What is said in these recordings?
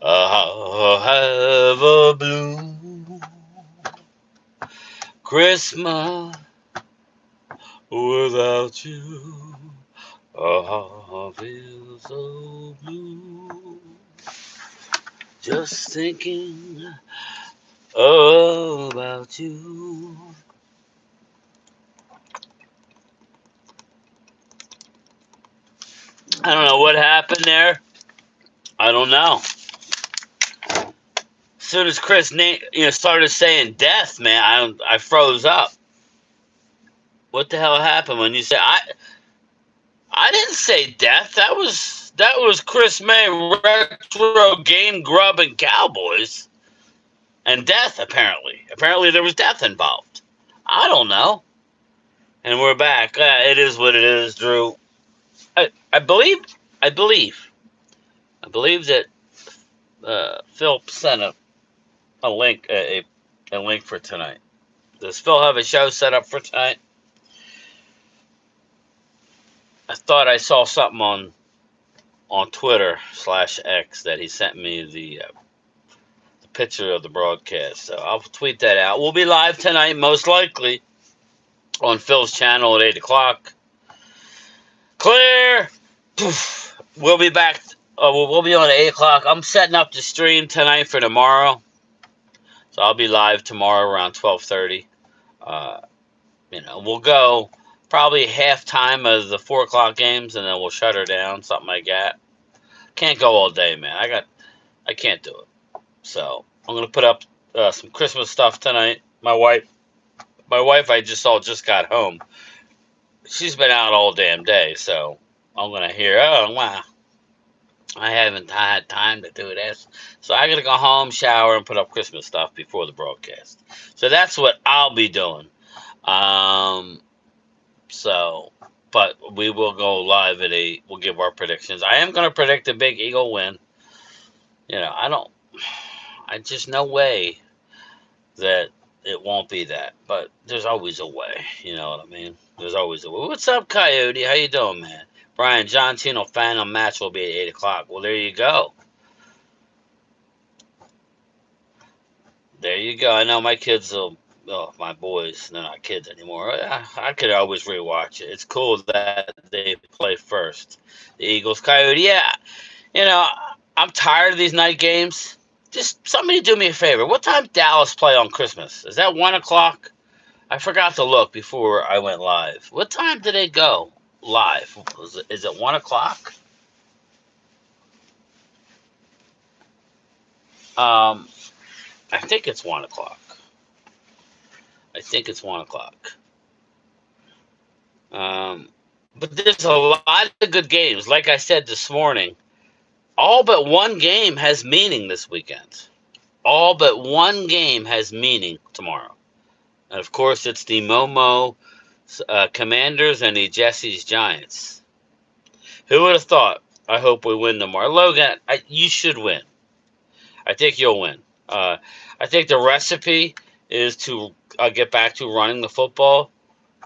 I'll have a blue Christmas without you. I feel so blue. Just thinking about you. I don't know what happened there. I don't know. As soon as Chris started saying death, man, I froze up. What the hell happened when you said I didn't say death. That was Chris May retro game grub and Cowboys and death apparently. Apparently there was death involved. I don't know. And we're back. It is what it is, Drew. I believe I believe I believe that Phil sent a link a link for tonight. Does Phil have a show set up for tonight? I thought I saw something on Twitter/X that he sent me the picture of the broadcast. So I'll tweet that out. We'll be live tonight, most likely, on Phil's channel at 8 o'clock. Clear. We'll be back. We'll be on at 8 o'clock. I'm setting up the stream tonight for tomorrow, so I'll be live tomorrow around 12:30. Uh, we'll go probably halftime of the 4 o'clock games, and then we'll shut her down, something like that. Can't go all day, man. I can't do it. So I'm gonna put up some Christmas stuff tonight. My wife, I just got home. She's been out all damn day, so I'm gonna hear, oh wow, I haven't had time to do this. So I gotta go home, shower, and put up Christmas stuff before the broadcast. So that's what I'll be doing. Um, So, but we will go live at 8. We'll give our predictions. I am going to predict a big Eagle win. I just no way that it won't be that. But there's always a way. You know what I mean? There's always a way. What's up, Coyote? How you doing, man? Brian, John Tino final match will be at 8 o'clock. Well, there you go. There you go. I know my kids will. Oh, my boys, they're not kids anymore. I could always rewatch it. It's cool that they play first. The Eagles, Coyote. Yeah, you know, I'm tired of these night games. Just somebody do me a favor. What time Dallas play on Christmas? Is that 1 o'clock? I forgot to look before I went live. What time do they go live? Is it 1 o'clock? Um, I think it's 1 o'clock. I think it's 1 o'clock. Um, but there's a lot of good games. Like I said this morning, all but one game has meaning this weekend. All but one game has meaning tomorrow. And of course, it's the Momo Commanders and the Jesse's Giants. Who would have thought? I hope we win tomorrow. Logan, you should win. I think you'll win. I think the recipe is to get back to running the football.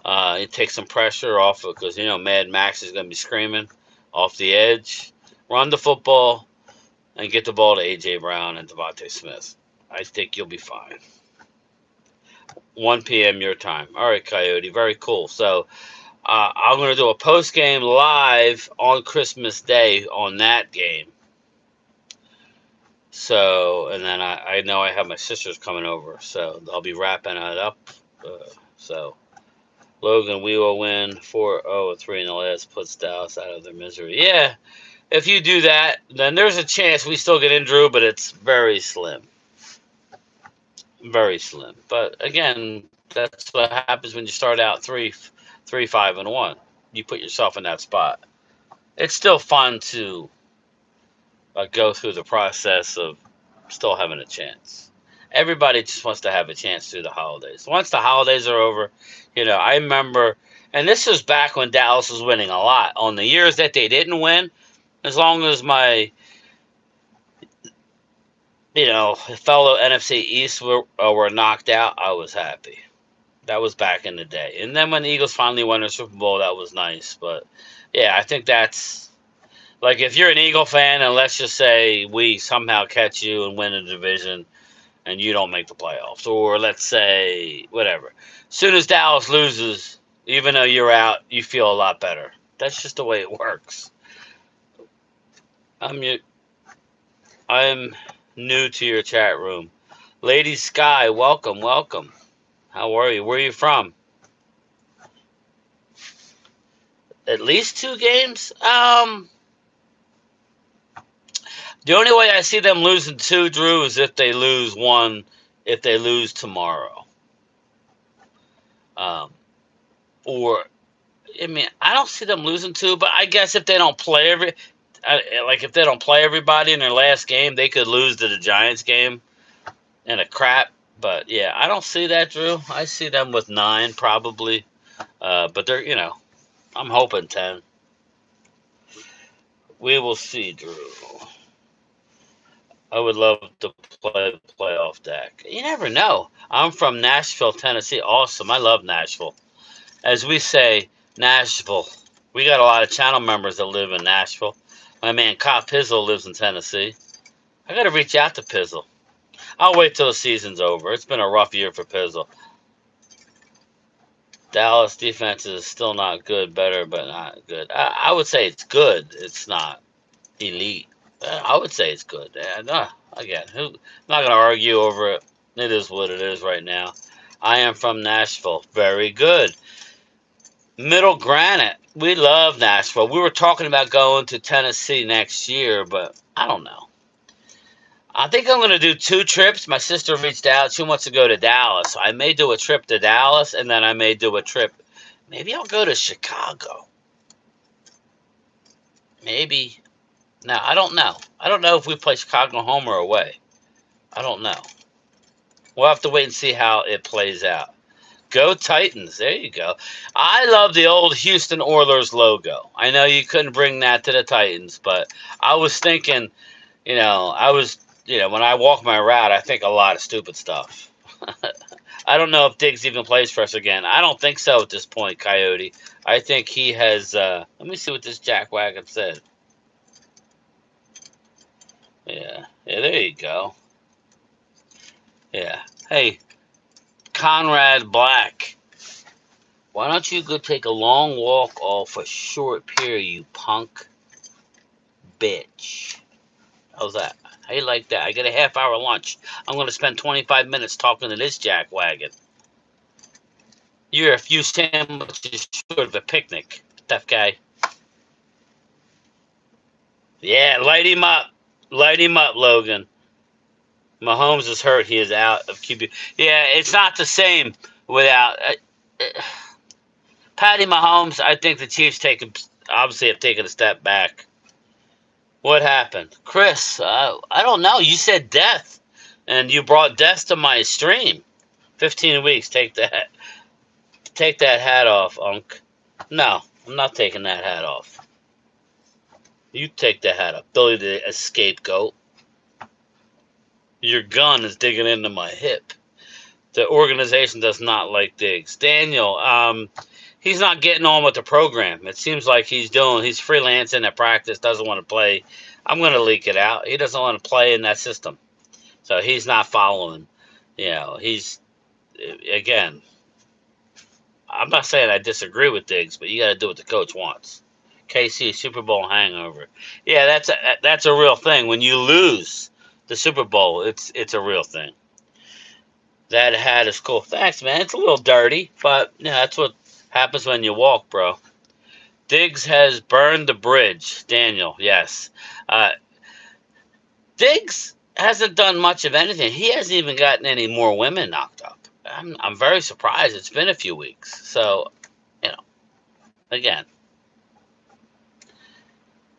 It takes some pressure off it because, Mad Max is going to be screaming off the edge. Run the football and get the ball to A.J. Brown and Devontae Smith. I think you'll be fine. 1 p.m. your time. All right, Coyote. Very cool. So I'm going to do a post-game live on Christmas Day on that game. So, and then I know I have my sisters coming over, so I'll be wrapping it up. So, Logan, we will win 4-0-3 in the last, puts Dallas out of their misery. Yeah, if you do that, then there's a chance we still get in, Drew, but it's very slim. Very slim. But again, that's what happens when you start out 3-5-1. You put yourself in that spot. It's still fun to go through the process of still having a chance. Everybody just wants to have a chance through the holidays. Once the holidays are over, I remember, and this was back when Dallas was winning a lot. On the years that they didn't win, as long as my, fellow NFC East were knocked out, I was happy. That was back in the day. And then when the Eagles finally won the Super Bowl, that was nice. But, yeah, I think that's Like if you're an Eagle fan, and let's just say we somehow catch you and win a division, and you don't make the playoffs, or let's say whatever. Soon as Dallas loses, even though you're out, you feel a lot better. That's just the way it works. I'm I'm new to your chat room. Lady Sky, welcome, welcome. How are you? Where are you from? At least 2 games? The only way I see them losing 2, Drew, is if they lose 1, if they lose tomorrow. Um, or, I mean, I don't see them losing 2, but I guess if they don't play if they don't play everybody in their last game, they could lose to the Giants game in a crap. But yeah, I don't see that, Drew. I see them with 9 probably. But they're, I'm hoping 10. We will see, Drew. I would love to play playoff deck. You never know. I'm from Nashville, Tennessee. Awesome. I love Nashville. As we say, Nashville. We got a lot of channel members that live in Nashville. My man Cop Pizzle lives in Tennessee. I got to reach out to Pizzle. I'll wait till the season's over. It's been a rough year for Pizzle. Dallas defense is still not good, better, but not good. I would say it's good. It's not elite. I would say it's good. Again, I'm not going to argue over it. It is what it is right now. I am from Nashville. Very good. Middle Granite. We love Nashville. We were talking about going to Tennessee next year, but I don't know. I think I'm going to do 2 trips. My sister reached out. She wants to go to Dallas. I may do a trip to Dallas, and then I may do a trip. Maybe I'll go to Chicago. Maybe. Now, I don't know. I don't know if we play Chicago home or away. I don't know. We'll have to wait and see how it plays out. Go Titans. There you go. I love the old Houston Oilers logo. I know you couldn't bring that to the Titans, but I was thinking, when I walk my route, I think a lot of stupid stuff. I don't know if Diggs even plays for us again. I don't think so at this point, Coyote. I think he has, let me see what this jackwagon said. Yeah, there you go. Yeah. Hey, Conrad Black. Why don't you go take a long walk off a short pier, you punk bitch? How's that? How you like that? I get a half-hour lunch. I'm going to spend 25 minutes talking to this jackwagon. You're a few sandwiches short of a picnic, tough guy. Yeah, light him up. Light him up, Logan. Mahomes is hurt. He is out of QB. Yeah, it's not the same without... Patty Mahomes, I think the Chiefs obviously have taken a step back. What happened? Chris, I don't know. You said death, and you brought death to my stream. 15 weeks. Take that hat off, Unc. No, I'm not taking that hat off. You take the hat off. Billy the scapegoat. Your gun is digging into my hip. The organization does not like Diggs. Daniel, he's not getting on with the program. It seems like he's freelancing at practice, doesn't want to play. I'm going to leak it out. He doesn't want to play in that system. So he's not following. Again, I'm not saying I disagree with Diggs, but you got to do what the coach wants. KC, Super Bowl hangover. Yeah, that's a real thing. When you lose the Super Bowl, it's a real thing. That hat is cool. Thanks, man. It's a little dirty, but yeah, that's what happens when you walk, bro. Diggs has burned the bridge. Daniel, yes. Diggs hasn't done much of anything. He hasn't even gotten any more women knocked up. I'm very surprised. It's been a few weeks. So, again.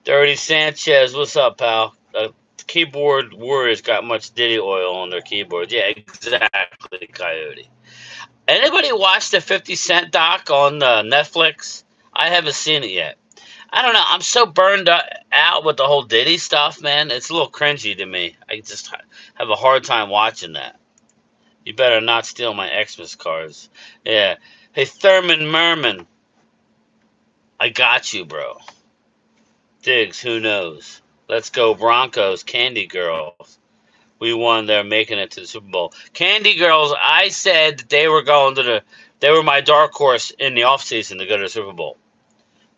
Dirty Sanchez, what's up, pal? Keyboard warriors got much Diddy oil on their keyboards. Yeah, exactly, Coyote. Anybody watch the 50 Cent doc on Netflix? I haven't seen it yet. I don't know. I'm so burned out with the whole Diddy stuff, man. It's a little cringy to me. I just have a hard time watching that. You better not steal my Xmas cards. Yeah. Hey, Thurman Merman. I got you, bro. Diggs, who knows? Let's go Broncos, Candy Girls. We won. They're making it to the Super Bowl. Candy Girls, I said that they were going to the. They were my dark horse in the offseason to go to the Super Bowl.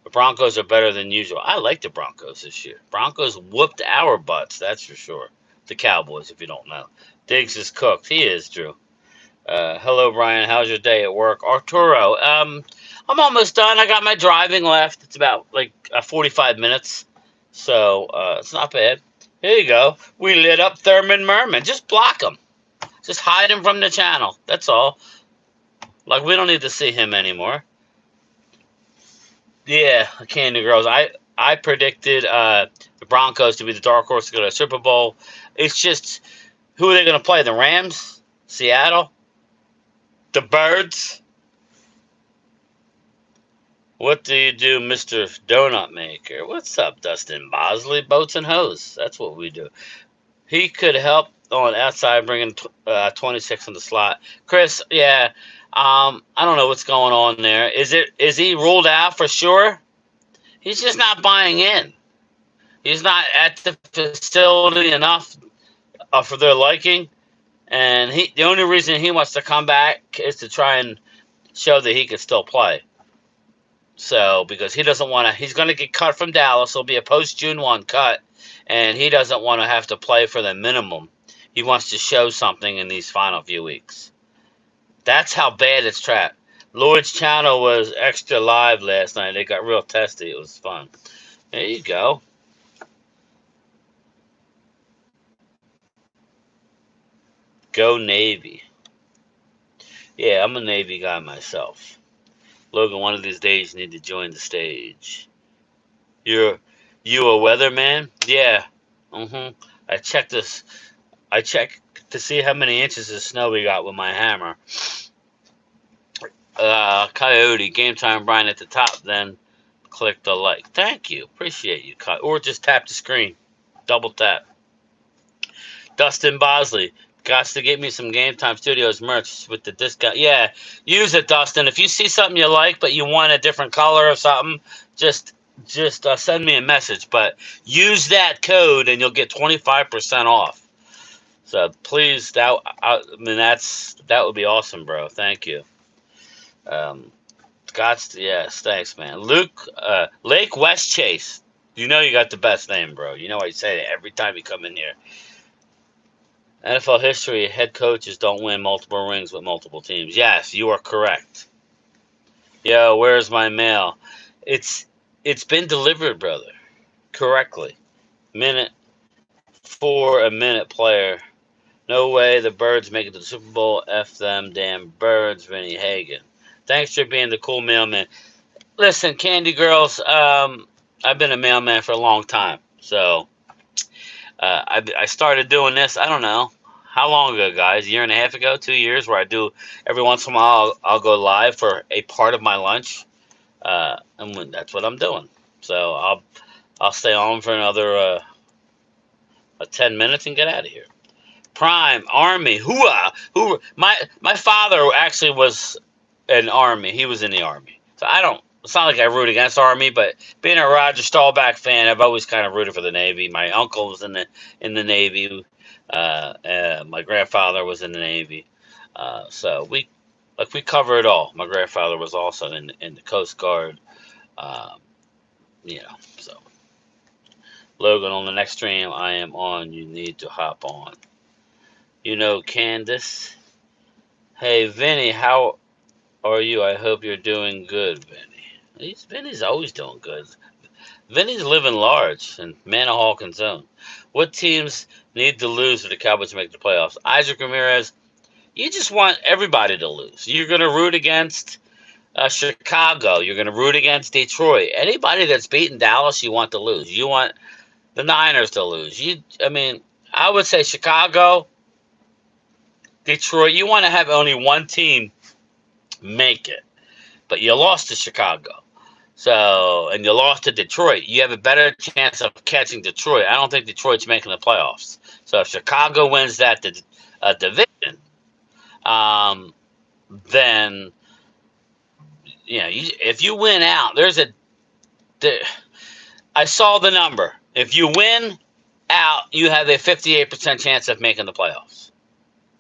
The Broncos are better than usual. I like the Broncos this year. Broncos whooped our butts, that's for sure. The Cowboys, if you don't know. Diggs is cooked. He is, Drew. Hello, Brian. How's your day at work? Arturo, I'm almost done. I got my driving left. It's about like 45 minutes. So it's not bad. Here you go. We lit up Thurman Merman. Just block him. Just hide him from the channel. That's all. Like, we don't need to see him anymore. Yeah, Candy Girls. I predicted the Broncos to be the dark horse to go to the Super Bowl. It's just, who are they going to play? The Rams? Seattle? The Birds? What do you do, Mr. Donut Maker? What's up, Dustin Bosley? Boats and hose. That's what we do. He could help on outside bringing 26 in the slot. Chris, yeah, I don't know what's going on there. Is he ruled out for sure? He's just not buying in. He's not at the facility enough for their liking, and the only reason he wants to come back is to try and show that he can still play. So, because he doesn't want to, he's going to get cut from Dallas. He'll be a post June 1 cut, and he doesn't want to have to play for the minimum. He wants to show something in these final few weeks. That's how bad it's trapped. Lloyd's channel was extra live last night. They got real testy. It was fun. There you go. Go Navy. Yeah, I'm a Navy guy myself. Logan, one of these days you need to join the stage. You a weatherman? Yeah. I checked this. I checked to see how many inches of snow we got with my hammer. Coyote, Game Time Brian at the top, then click the like. Thank you. Appreciate you. Or just tap the screen. Double tap. Dustin Bosley, got to get me some Game Time Studios merch with the discount. Yeah, use it, Dustin. If you see something you like, but you want a different color or something, just send me a message. But use that code, and you'll get 25% off. So please, that would be awesome, bro. Thank you. Yes, thanks, man. Luke, Lake West Chase. You know you got the best name, bro. You know I say it every time you come in here. NFL history, head coaches don't win multiple rings with multiple teams. Yes, you are correct. Yo, where's my mail? It's been delivered, brother. Correctly. Minute for a minute player. No way the Birds make it to the Super Bowl. F them damn Birds, Vinny Hagen. Thanks for being the cool mailman. Listen, Candy Girls, I've been a mailman for a long time. So I started doing this, I don't know, how long ago, guys? A year and a half ago, 2 years, where I do, every once in a while, I'll go live for a part of my lunch. And that's what I'm doing. So I'll stay on for another 10 minutes and get out of here. Prime, Army, hooah, hooah. My father actually was an Army. He was in the Army. So it's not like I root against Army, but being a Roger Staubach fan, I've always kind of rooted for the Navy. My uncle was in the Navy. My grandfather was in the Navy. So we cover it all. My grandfather was also in the Coast Guard. So Logan, on the next stream I am on, you need to hop on. Candace. Hey, Vinny, how are you? I hope you're doing good, Vinny. Vinny's always doing good. Vinny's living large in Manahawkin's zone. What teams need to lose for the Cowboys to make the playoffs? Isaac Ramirez, you just want everybody to lose. You're going to root against Chicago. You're going to root against Detroit. Anybody that's beaten Dallas, you want to lose. You want the Niners to lose. I would say Chicago, Detroit. You want to have only one team make it. But you lost to Chicago. And you lost to Detroit. You have a better chance of catching Detroit. I don't think Detroit's making the playoffs. So if Chicago wins that division, then if you win out, I saw the number. If you win out, you have a 58% chance of making the playoffs.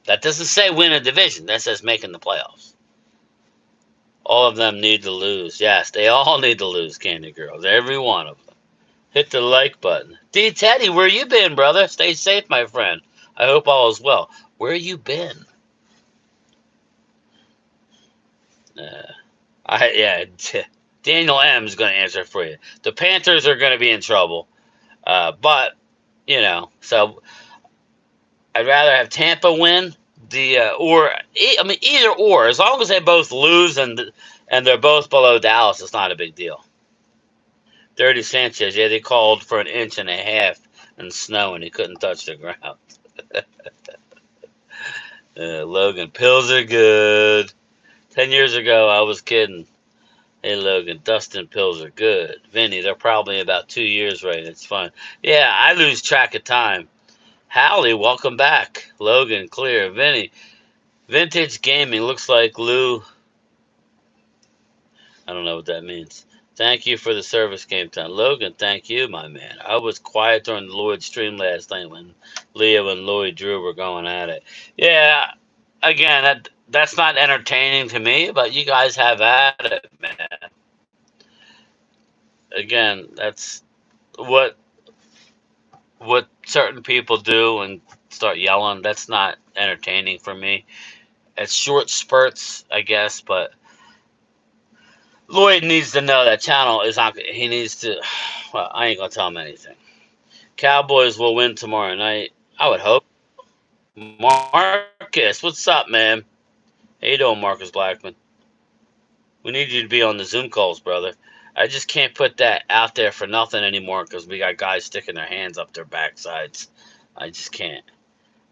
That doesn't say win a division. That says making the playoffs. All of them need to lose. Yes, they all need to lose, Candy Girls. Every one of them. Hit the like button. D. Teddy, where you been, brother? Stay safe, my friend. I hope all is well. Where you been? Daniel M is going to answer for you. The Panthers are going to be in trouble, but so I'd rather have Tampa win either or. As long as they both lose and they're both below Dallas, it's not a big deal. Dirty Sanchez, yeah, they called for an inch and a half in snow and he couldn't touch the ground. Logan, pills are good. 10 years ago, I was kidding. Hey, Logan, Dustin pills are good. Vinny, they're probably about 2 years right. It's fun. Yeah, I lose track of time. Hallie, welcome back. Logan, clear. Vinny, vintage gaming looks like Lou. I don't know what that means. Thank you for the service, Game Time. Logan, thank you, my man. I was quiet during the Lloyd stream last night when Leo and Lloyd Drew were going at it. Yeah, again, that's not entertaining to me, but you guys have at it, man. Again, that's what certain people do and start yelling. That's not entertaining for me. It's short spurts, I guess, but Lloyd needs to know that channel is not. He needs to. Well, I ain't gonna tell him anything. Cowboys will win tomorrow night. I would hope. Marcus, what's up, man? How you doing, Marcus Blackman? We need you to be on the Zoom calls, brother. I just can't put that out there for nothing anymore because we got guys sticking their hands up their backsides. I just can't.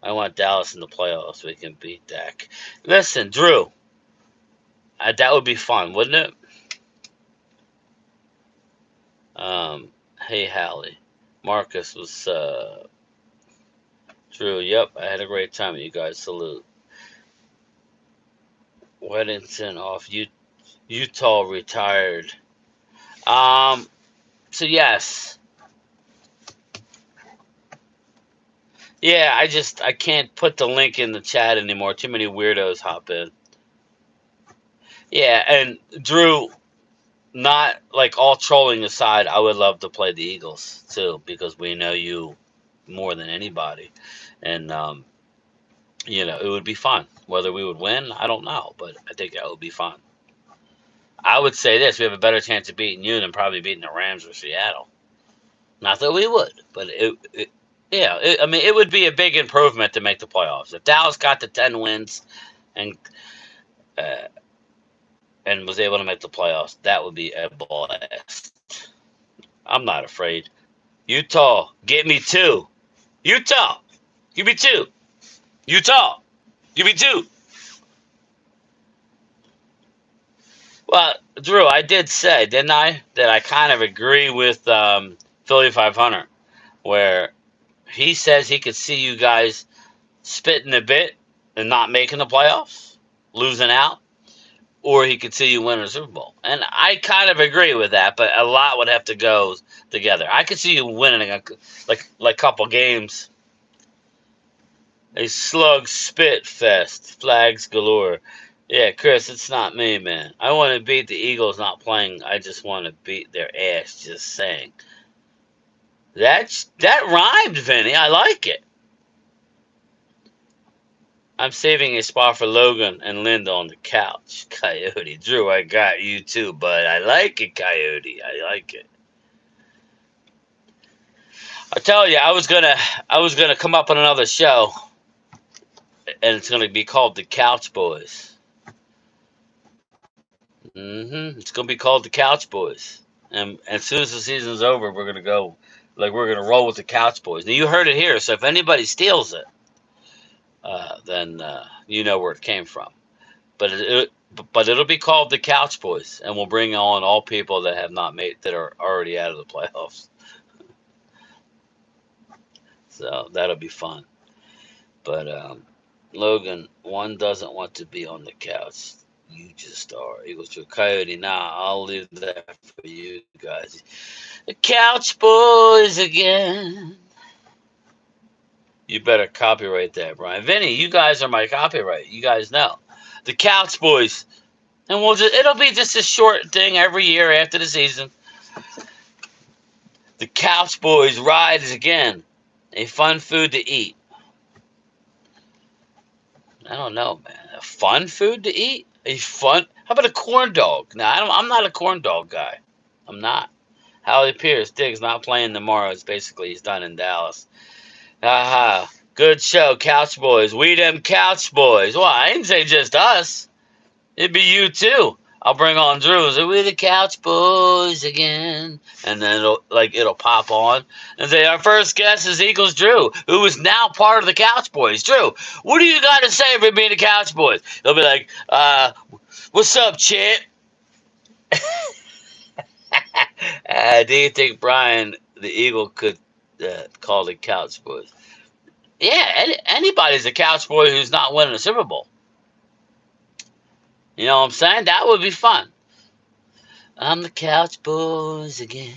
I want Dallas in the playoffs so we can beat Dak. Listen, Drew, that would be fun, wouldn't it? Hey, Hallie. Marcus was, Drew, yep, I had a great time with you guys. Salute. Weddington off. Utah retired. So yes. Yeah, I can't put the link in the chat anymore. Too many weirdos hop in. Yeah, and Drew, not like all trolling aside, I would love to play the Eagles too because we know you more than anybody, and it would be fun. Whether we would win, I don't know, but I think that would be fun. I would say this: we have a better chance of beating you than probably beating the Rams or Seattle. Not that we would, but it would be a big improvement to make the playoffs. If Dallas got to 10 wins and uh, and was able to make the playoffs, that would be a blast. I'm not afraid. Utah, get me 2. Utah, give me 2. Utah, give me 2. Well, Drew, I did say, didn't I, that I kind of agree with Philly 500, where he says he could see you guys spitting a bit and not making the playoffs, losing out, or he could see you winning a Super Bowl. And I kind of agree with that, but a lot would have to go together. I could see you winning like couple games. A slug spit fest, flags galore. Yeah, Chris, it's not me, man. I want to beat the Eagles not playing. I just want to beat their ass, just saying. That rhymed, Vinny. I like it. I'm saving a spot for Logan and Linda on the couch. Coyote. Drew, I got you too, bud. I like it, Coyote. I like it. I tell you, I was gonna come up on another show, and it's gonna be called the Couch Boys. It's gonna be called the Couch Boys, and as soon as the season's over, we're gonna go, we're gonna roll with the Couch Boys. Now you heard it here, so if anybody steals it, then you know where it came from. But it'll be called the Couch Boys, and we'll bring on all people that have not made that are already out of the playoffs. So that'll be fun. But Logan, one doesn't want to be on the couch. You just are. Eagles to a Coyote. Nah, I'll leave that for you guys. The Couch Boys again. You better copyright that, Brian. Vinny, you guys are my copyright. You guys know. The Couch Boys. And it'll be just a short thing every year after the season. The Couch Boys rise again. A fun food to eat. I don't know, man. A fun food to eat? How about a corn dog? No, I'm not a corn dog guy. I'm not. Howie Pierce, Diggs not playing tomorrow. He's done in Dallas. Aha. Good show, Couch Boys. We them Couch Boys. Well, I didn't say just us. It'd be you too. I'll bring on Drew. So we the Couch Boys again. And then it'll pop on. And say our first guest is Eagles Drew, who is now part of the Couch Boys. Drew, what do you got to say for being the Couch Boys? They'll be like, what's up, Chip? Do you think Brian the Eagle could call the Couch Boys? Yeah, anybody's a Couch Boy who's not winning a Super Bowl. You know what I'm saying? That would be fun. I'm the Couch Boys again.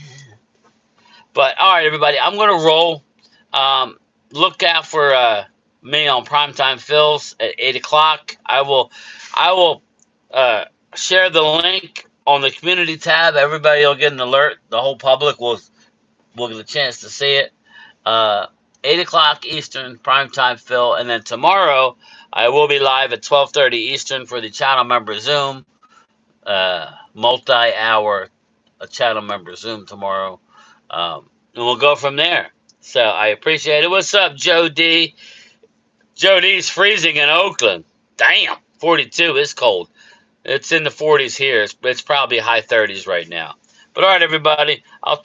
But all right, everybody, I'm gonna roll. Look out for me on Primetime Phils at 8 o'clock. I will share the link on the community tab. Everybody will get an alert. The whole public will get a chance to see it. 8 o'clock Eastern, Primetime Phil. And then tomorrow, I will be live at 12:30 Eastern for the channel member Zoom. Multi-hour channel member Zoom tomorrow. And we'll go from there. So I appreciate it. What's up, Joe D? Joe D's freezing in Oakland. Damn, 42 is cold. It's in the 40s here. It's probably high 30s right now. But all right, everybody, I'll talk